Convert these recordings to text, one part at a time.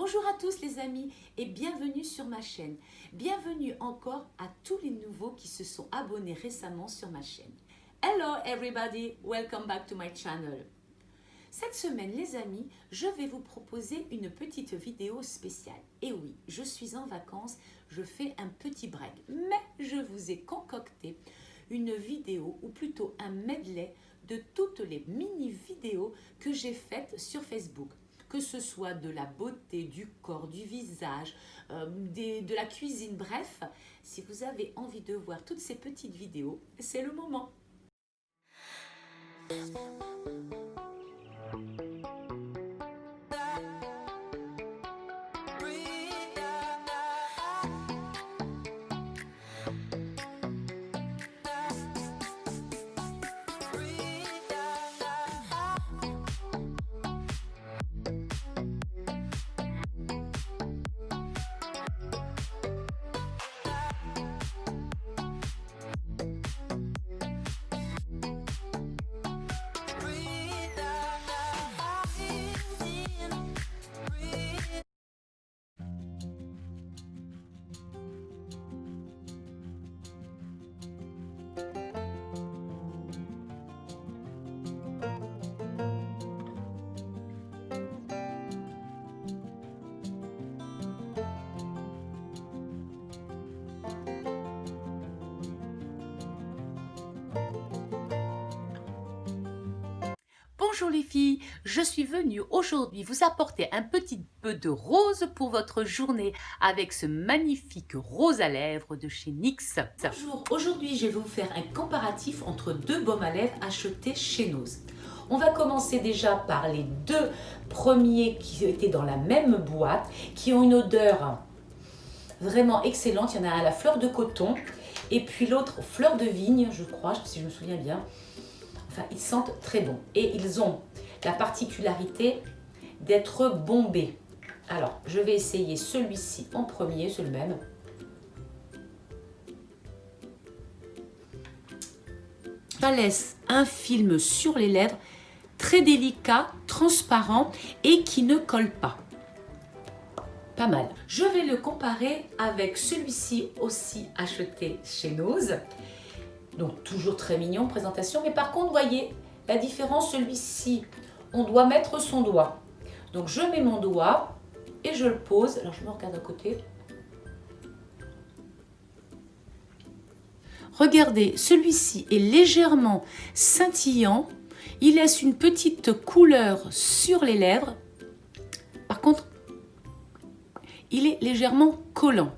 Bonjour à tous les amis et bienvenue sur ma chaîne. Bienvenue encore à tous les nouveaux qui se sont abonnés récemment sur ma chaîne. Hello everybody, welcome back to my channel. Cette semaine les amis, je vais vous proposer une petite vidéo spéciale. Et oui, je suis en vacances, je fais un petit break. Mais je vous ai concocté une vidéo ou plutôt un medley de toutes les mini-vidéos que j'ai faites sur Facebook. Que ce soit de la beauté, du corps, du visage, de la cuisine, bref, si vous avez envie de voir toutes ces petites vidéos, c'est le moment. Bonjour les filles, je suis venue aujourd'hui vous apporter un petit peu de rose pour votre journée avec ce magnifique rose à lèvres de chez NYX. Bonjour, aujourd'hui je vais vous faire un comparatif entre deux baumes à lèvres achetés chez Nose. On va commencer déjà par les deux premiers qui étaient dans la même boîte, qui ont une odeur vraiment excellente. Il y en a un à la fleur de coton et puis l'autre fleur de vigne, je crois, si je me souviens bien. Enfin, ils sentent très bon et ils ont la particularité d'être bombés. Alors, je vais essayer celui-ci en premier, c'est le même. Ça laisse un film sur les lèvres très délicat, transparent et qui ne colle pas. Pas mal. Je vais le comparer avec celui-ci aussi acheté chez Nose. Donc toujours très mignon, présentation. Mais par contre, voyez la différence, celui-ci, on doit mettre son doigt. Donc je mets mon doigt et je le pose. Alors je me regarde à côté. Regardez, celui-ci est légèrement scintillant. Il laisse une petite couleur sur les lèvres. Par contre, il est légèrement collant.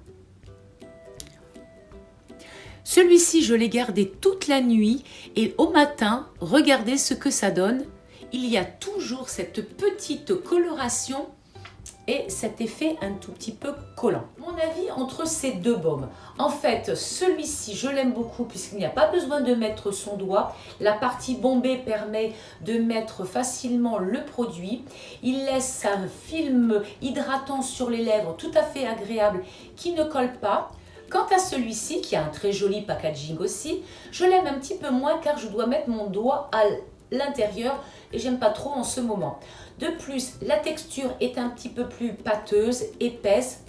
Celui-ci, je l'ai gardé toute la nuit et au matin, regardez ce que ça donne. Il y a toujours cette petite coloration et cet effet un tout petit peu collant. Mon avis entre ces deux baumes. En fait, celui-ci, je l'aime beaucoup puisqu'il n'y a pas besoin de mettre son doigt. La partie bombée permet de mettre facilement le produit. Il laisse un film hydratant sur les lèvres tout à fait agréable qui ne colle pas. Quant à celui-ci, qui a un très joli packaging aussi, je l'aime un petit peu moins car je dois mettre mon doigt à l'intérieur et j'aime pas trop en ce moment. De plus, la texture est un petit peu plus pâteuse, épaisse.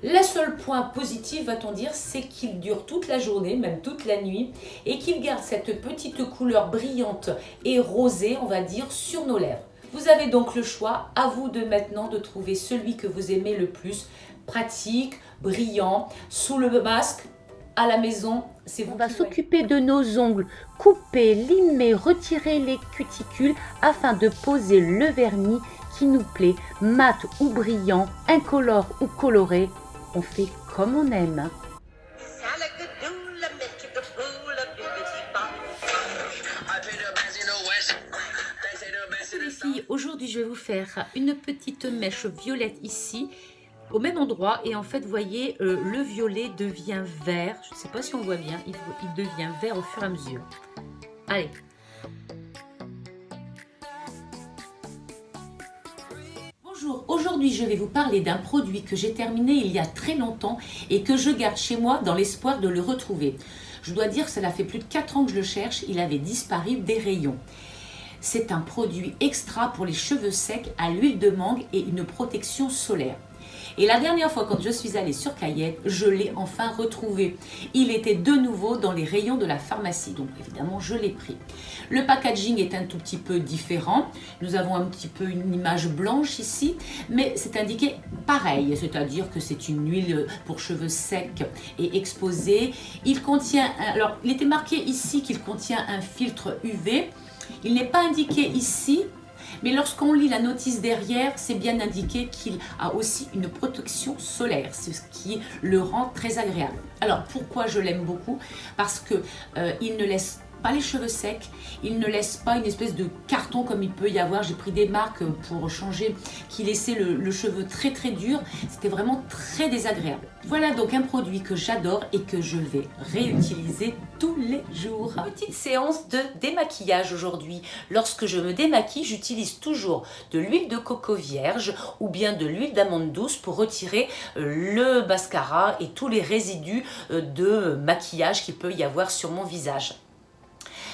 Le seul point positif, va-t-on dire, c'est qu'il dure toute la journée, même toute la nuit, et qu'il garde cette petite couleur brillante et rosée, on va dire, sur nos lèvres. Vous avez donc le choix, à vous de maintenant de trouver celui que vous aimez le plus, pratique, brillant, sous le masque, à la maison, c'est vous. On va s'occuper de nos ongles, couper, limer, retirer les cuticules afin de poser le vernis qui nous plaît, mat ou brillant, incolore ou coloré, on fait comme on aime. Les filles, aujourd'hui je vais vous faire une petite mèche violette ici, au même endroit, et en fait vous voyez le violet devient vert, je ne sais pas si on voit bien, il devient vert au fur et à mesure. Allez. Bonjour, aujourd'hui je vais vous parler d'un produit que j'ai terminé il y a très longtemps et que je garde chez moi dans l'espoir de le retrouver. Je dois dire que cela fait plus de 4 ans que je le cherche, il avait disparu des rayons. C'est un produit extra pour les cheveux secs à l'huile de mangue et une protection solaire. Et la dernière fois quand je suis allée sur Cayenne, je l'ai enfin retrouvé. Il était de nouveau dans les rayons de la pharmacie, donc évidemment je l'ai pris. Le packaging est un tout petit peu différent. Nous avons un petit peu une image blanche ici, mais c'est indiqué pareil, c'est-à-dire que c'est une huile pour cheveux secs et exposés. Il contient, alors il était marqué ici qu'il contient un filtre UV. Il n'est pas indiqué ici, mais lorsqu'on lit la notice derrière, c'est bien indiqué qu'il a aussi une protection solaire, ce qui le rend très agréable. Alors pourquoi je l'aime beaucoup? Parce que il ne laisse pas les cheveux secs, il ne laisse pas une espèce de carton comme il peut y avoir. J'ai pris des marques pour changer qui laissaient le cheveu très très dur, c'était vraiment très désagréable. Voilà donc un produit que j'adore et que je vais réutiliser tous les jours. Petite séance de démaquillage aujourd'hui. Lorsque je me démaquille, j'utilise toujours de l'huile de coco vierge ou bien de l'huile d'amande douce pour retirer le mascara et tous les résidus de maquillage qu'il peut y avoir sur mon visage.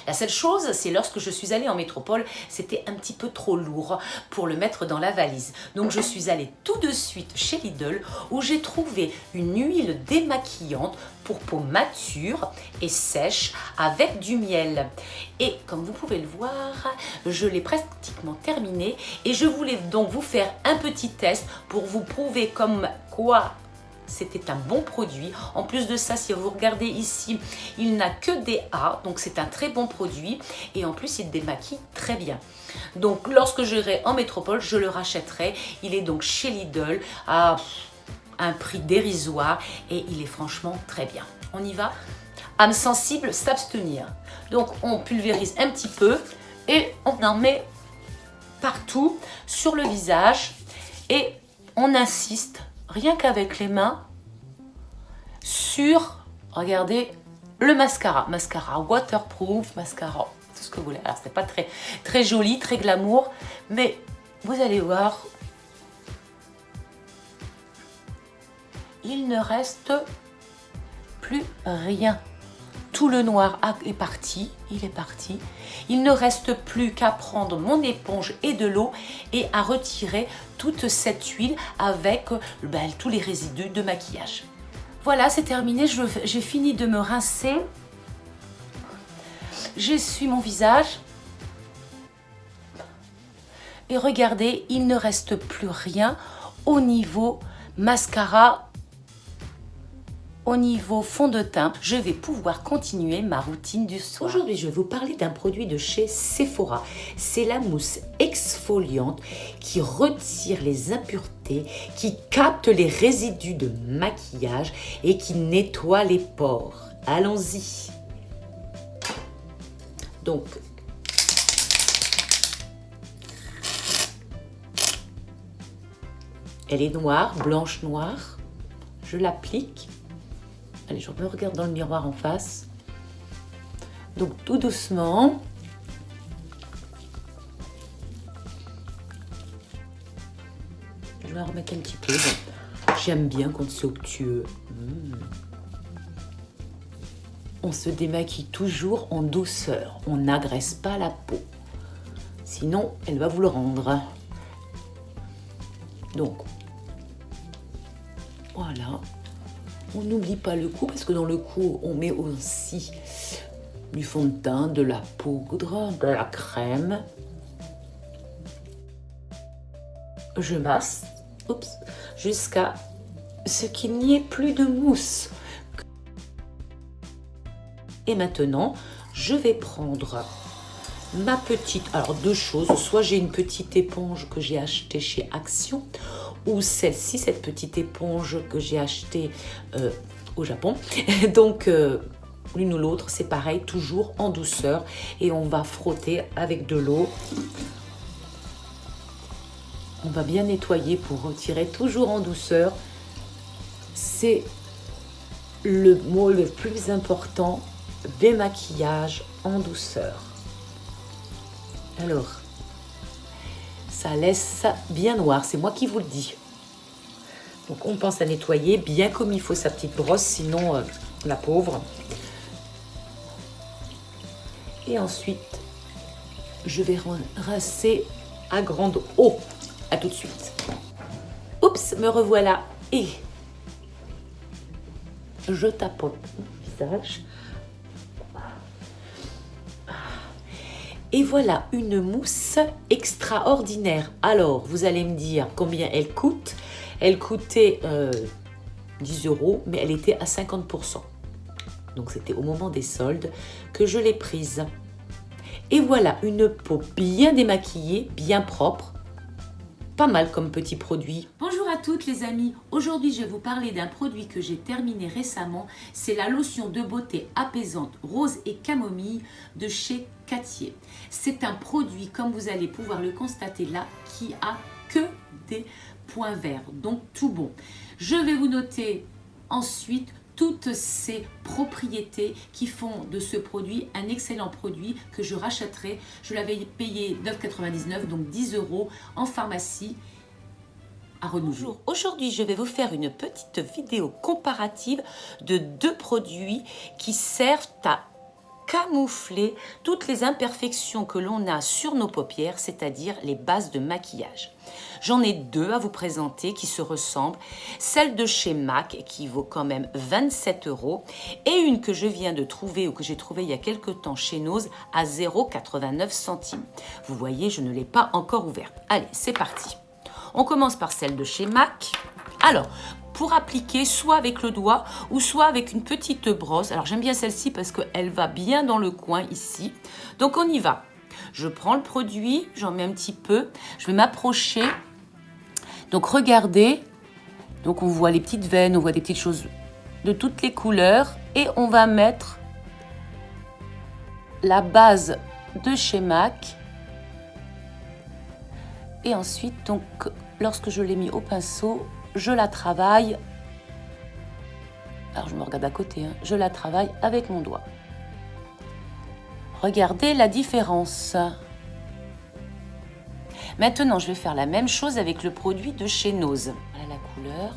La seule chose, c'est lorsque je suis allée en métropole, c'était un petit peu trop lourd pour le mettre dans la valise. Donc je suis allée tout de suite chez Lidl où j'ai trouvé une huile démaquillante pour peau mature et sèche avec du miel. Et comme vous pouvez le voir, je l'ai pratiquement terminée et je voulais donc vous faire un petit test pour vous prouver comme quoi c'était un bon produit. En plus de ça, si vous regardez ici, il n'a que des A, donc c'est un très bon produit. Et en plus, il démaquille très bien. Donc, lorsque j'irai en métropole, je le rachèterai. Il est donc chez Lidl à un prix dérisoire et il est franchement très bien. On y va? Âme sensible, s'abstenir. Donc, on pulvérise un petit peu et on en met partout sur le visage et on insiste rien qu'avec les mains sur, regardez, le mascara. Mascara waterproof, mascara, tout ce que vous voulez. Alors, c'est pas très, très joli, très glamour, mais vous allez voir, il ne reste plus rien. Tout le noir est parti, il est parti. Il ne reste plus qu'à prendre mon éponge et de l'eau et à retirer toute cette huile avec tous les résidus de maquillage. Voilà, c'est terminé, j'ai fini de me rincer. J'essuie mon visage. Et regardez, il ne reste plus rien au niveau mascara. Au niveau fond de teint, je vais pouvoir continuer ma routine du soir. Aujourd'hui, je vais vous parler d'un produit de chez Sephora. C'est la mousse exfoliante qui retire les impuretés, qui capte les résidus de maquillage et qui nettoie les pores. Allons-y. Donc, elle est noire, blanche-noire. Je l'applique. Allez, je me regarde dans le miroir en face. Donc, tout doucement. Je vais en remettre un petit peu. J'aime bien quand c'est onctueux. On se démaquille toujours en douceur. On n'agresse pas la peau. Sinon, elle va vous le rendre. Donc, voilà. On n'oublie pas le cou parce que dans le cou, on met aussi du fond de teint, de la poudre, de la crème. Je masse jusqu'à ce qu'il n'y ait plus de mousse. Et maintenant, je vais prendre ma petite... Alors, deux choses. Soit j'ai une petite éponge que j'ai achetée chez Action, ou celle-ci, cette petite éponge que j'ai achetée au Japon. Donc, l'une ou l'autre, c'est pareil, toujours en douceur. Et on va frotter avec de l'eau. On va bien nettoyer pour retirer toujours en douceur. C'est le mot le plus important, démaquillage en douceur. Alors, ça laisse bien noir, c'est moi qui vous le dis. Donc on pense à nettoyer bien comme il faut sa petite brosse, sinon la pauvre. Et ensuite, je vais rincer à grande eau. À tout de suite. Oups, Oups, me revoilà. Et je tapote mon visage. Et voilà une mousse extraordinaire. Alors, vous allez me dire combien elle coûte. Elle coûtait 10 €, mais elle était à 50%. Donc, c'était au moment des soldes que je l'ai prise. Et voilà une peau bien démaquillée, bien propre. Pas mal comme petit produit. Bonjour à toutes les amies. Aujourd'hui, je vais vous parler d'un produit que j'ai terminé récemment. C'est la lotion de beauté apaisante rose et camomille de chez Cattier. C'est un produit, comme vous allez pouvoir le constater là, qui a que des points verts. Donc tout bon. Je vais vous noter ensuite toutes ces propriétés qui font de ce produit un excellent produit que je rachèterai. Je l'avais payé 9,99 €, donc 10 € en pharmacie à renouveler. Bonjour, aujourd'hui je vais vous faire une petite vidéo comparative de deux produits qui servent à camoufler toutes les imperfections que l'on a sur nos paupières, c'est-à-dire les bases de maquillage. J'en ai deux à vous présenter qui se ressemblent. Celle de chez MAC qui vaut quand même 27 € et une que je viens de trouver ou que j'ai trouvée il y a quelques temps chez Nose à 0,89 €. Vous voyez, je ne l'ai pas encore ouverte. Allez, c'est parti. On commence par celle de chez MAC. Alors, pour appliquer soit avec le doigt ou soit avec une petite brosse. Alors, j'aime bien celle-ci parce qu'elle va bien dans le coin ici. Donc, on y va. Je prends le produit, j'en mets un petit peu. Je vais m'approcher. Donc, regardez. Donc, on voit les petites veines, on voit des petites choses de toutes les couleurs. Et on va mettre la base de chez MAC. Et ensuite, donc, lorsque je l'ai mis au pinceau, je la travaille. Alors, je me regarde à côté, hein. Je la travaille avec mon doigt. Regardez la différence. Maintenant, je vais faire la même chose avec le produit de chez Nose. Voilà la couleur.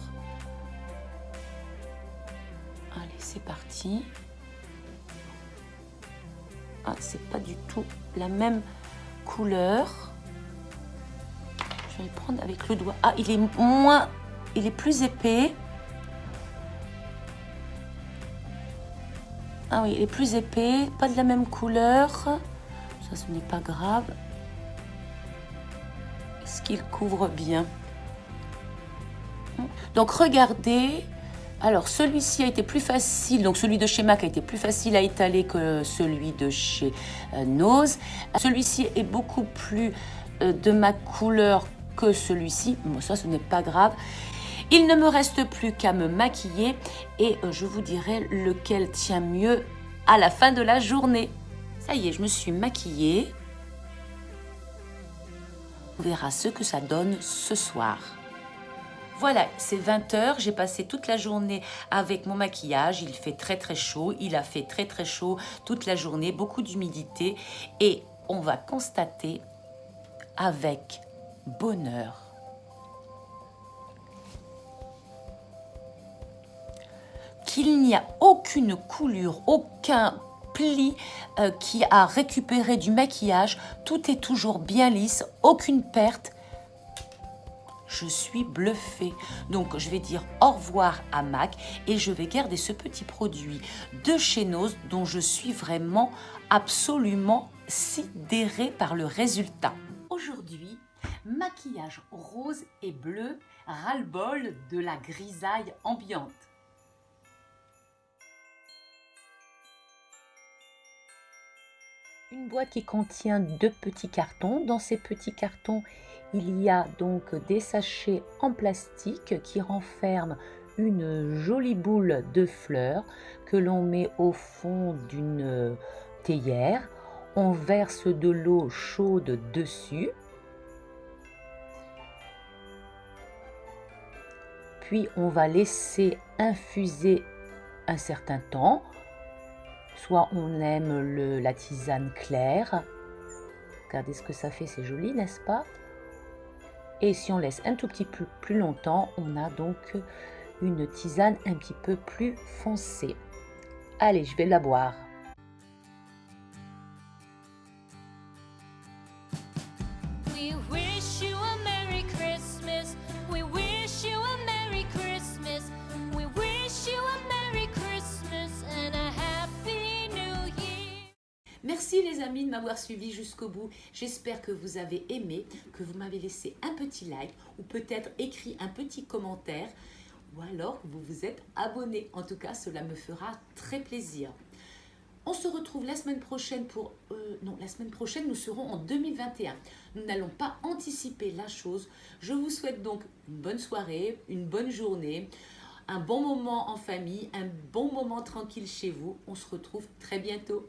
Allez, c'est parti. Ah, c'est pas du tout la même couleur. Je vais le prendre avec le doigt. Ah, il est plus épais. Ah oui, il est plus épais, pas de la même couleur. Ça, ce n'est pas grave. Est-ce qu'il couvre bien? Donc, regardez. Alors, celui-ci a été plus facile. Donc, celui de chez MAC a été plus facile à étaler que celui de chez Nose. Celui-ci est beaucoup plus de ma couleur que celui-ci. Bon, ça, ce n'est pas grave. Il ne me reste plus qu'à me maquiller et je vous dirai lequel tient mieux à la fin de la journée. Ça y est, je me suis maquillée. On verra ce que ça donne ce soir. Voilà, c'est 20 h. J'ai passé toute la journée avec mon maquillage. Il fait très très chaud. Il a fait très très chaud toute la journée. Beaucoup d'humidité. Et on va constater avec bonheur qu'il n'y a aucune coulure, aucun pli qui a récupéré du maquillage. Tout est toujours bien lisse, aucune perte. Je suis bluffée. Donc, je vais dire au revoir à MAC et je vais garder ce petit produit de chez Nose dont je suis vraiment absolument sidérée par le résultat. Aujourd'hui, maquillage rose et bleu, ras-le-bol de la grisaille ambiante. Une boîte qui contient 2 petits cartons. Dans ces petits cartons, il y a donc des sachets en plastique qui renferment une jolie boule de fleurs que l'on met au fond d'une théière. On verse de l'eau chaude dessus. Puis on va laisser infuser un certain temps. Soit on aime la tisane claire. Regardez ce que ça fait, c'est joli, n'est-ce pas? Et si on laisse un tout petit peu plus longtemps, on a donc une tisane un petit peu plus foncée. Allez, je vais la boire. We wish you a Merry Christmas. We wish you Merci les amis de m'avoir suivi jusqu'au bout. J'espère que vous avez aimé, que vous m'avez laissé un petit like ou peut-être écrit un petit commentaire ou alors que vous vous êtes abonné. En tout cas, cela me fera très plaisir. On se retrouve la semaine prochaine pour... la semaine prochaine, nous serons en 2021. Nous n'allons pas anticiper la chose. Je vous souhaite donc une bonne soirée, une bonne journée, un bon moment en famille, un bon moment tranquille chez vous. On se retrouve très bientôt.